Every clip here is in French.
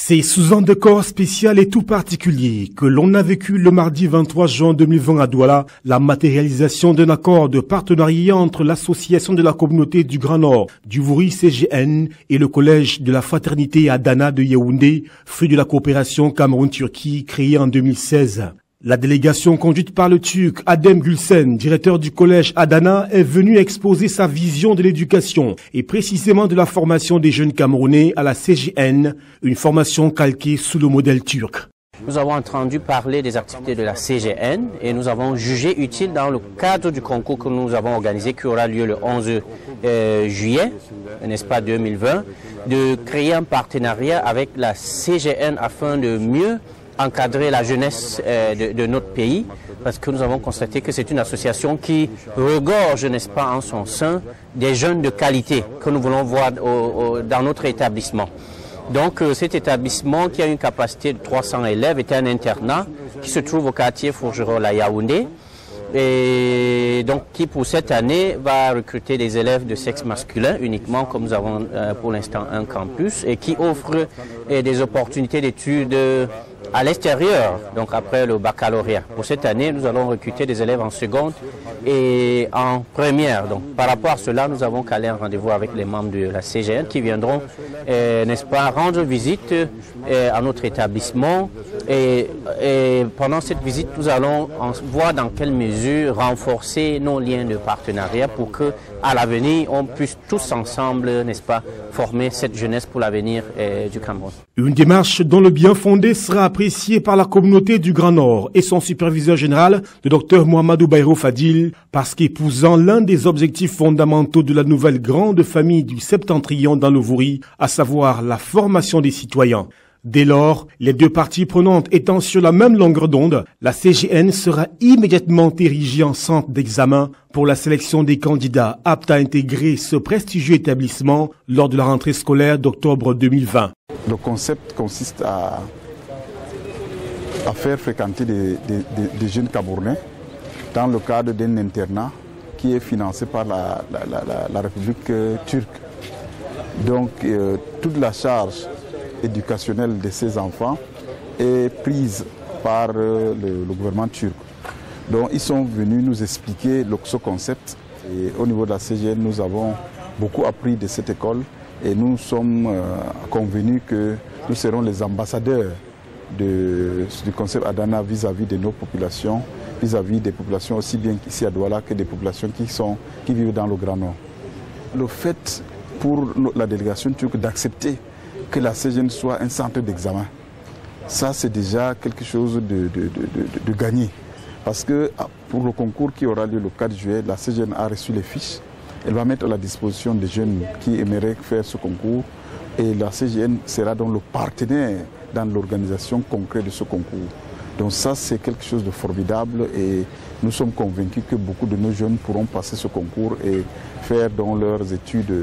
C'est sous un décor spécial et tout particulier que l'on a vécu le mardi 23 juin 2020 à Douala la matérialisation d'un accord de partenariat entre l'association de la communauté du Grand Nord, du Wouri CGN et le collège de la fraternité Adana de Yaoundé, fruit de la coopération Cameroun-Turquie créée en 2016. La délégation conduite par le Turc Adem Gülsen, directeur du collège Adana, est venue exposer sa vision de l'éducation et précisément de la formation des jeunes Camerounais à la CGN, une formation calquée sous le modèle turc. Nous avons entendu parler des activités de la CGN et nous avons jugé utile dans le cadre du concours que nous avons organisé qui aura lieu le 11 juillet, n'est-ce pas, 2020, de créer un partenariat avec la CGN afin de mieux encadrer la jeunesse de notre pays, parce que nous avons constaté que c'est une association qui regorge, n'est-ce pas, en son sein des jeunes de qualité que nous voulons voir dans notre établissement. Donc cet établissement qui a une capacité de 300 élèves est un internat qui se trouve au quartier Fourgerolles à Yaoundé, et donc qui pour cette année va recruter des élèves de sexe masculin uniquement, comme nous avons pour l'instant un campus, et qui offre des opportunités d'études à l'extérieur, donc après le baccalauréat. Pour cette année, nous allons recruter des élèves en seconde et en première. Donc par rapport à cela, nous avons calé un rendez-vous avec les membres de la CGN qui viendront, n'est-ce pas, rendre visite à notre établissement. Et pendant cette visite, nous allons voir dans quelle mesure renforcer nos liens de partenariat pour que, à l'avenir, on puisse tous ensemble, n'est-ce pas, former cette jeunesse pour l'avenir du Cameroun. Une démarche dont le bien fondé sera apprécié par la communauté du Grand Nord et son superviseur général, le docteur Mohamedou Bayrou Fadil, parce qu'épousant l'un des objectifs fondamentaux de la nouvelle grande famille du Septentrion dans le Wouri, à savoir la formation des citoyens. Dès lors, les deux parties prenantes étant sur la même longueur d'onde, la CGN sera immédiatement érigée en centre d'examen pour la sélection des candidats aptes à intégrer ce prestigieux établissement lors de la rentrée scolaire d'octobre 2020. Le concept consiste à faire fréquenter des jeunes Camerounais dans le cadre d'un internat qui est financé par la République turque. Donc toute la charge éducationnelle de ces enfants est prise par le gouvernement turc. Donc ils sont venus nous expliquer ce concept. Et au niveau de la CGN, nous avons beaucoup appris de cette école et nous sommes convenus que nous serons les ambassadeurs du concept Adana vis-à-vis de nos populations, vis-à-vis des populations aussi bien ici à Douala que des populations qui vivent dans le Grand Nord. Le fait pour la délégation turque d'accepter que la CGN soit un centre d'examen, ça c'est déjà quelque chose de gagné. Parce que pour le concours qui aura lieu le 4 juillet, la CGN a reçu les fiches. Elle va mettre à la disposition des jeunes qui aimeraient faire ce concours. Et la CGN sera donc le partenaire dans l'organisation concrète de ce concours. Donc ça c'est quelque chose de formidable et nous sommes convaincus que beaucoup de nos jeunes pourront passer ce concours et faire donc leurs études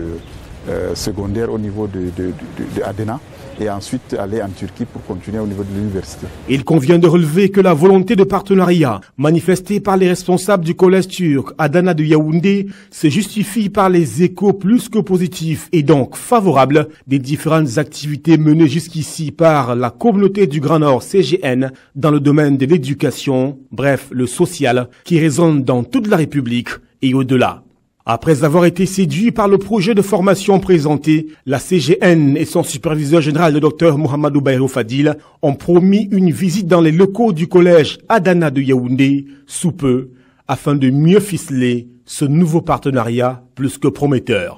secondaires au niveau de Adana et ensuite aller en Turquie pour continuer au niveau de l'université. Il convient de relever que la volonté de partenariat manifestée par les responsables du collège turc Adana de Yaoundé se justifie par les échos plus que positifs et donc favorables des différentes activités menées jusqu'ici par la communauté du Grand Nord CGN dans le domaine de l'éducation, bref le social, qui résonne dans toute la République et au-delà. Après avoir été séduit par le projet de formation présenté, la CGN et son superviseur général, le docteur Mohamedou Bayrou Fadil, ont promis une visite dans les locaux du collège Adana de Yaoundé sous peu, afin de mieux ficeler ce nouveau partenariat plus que prometteur.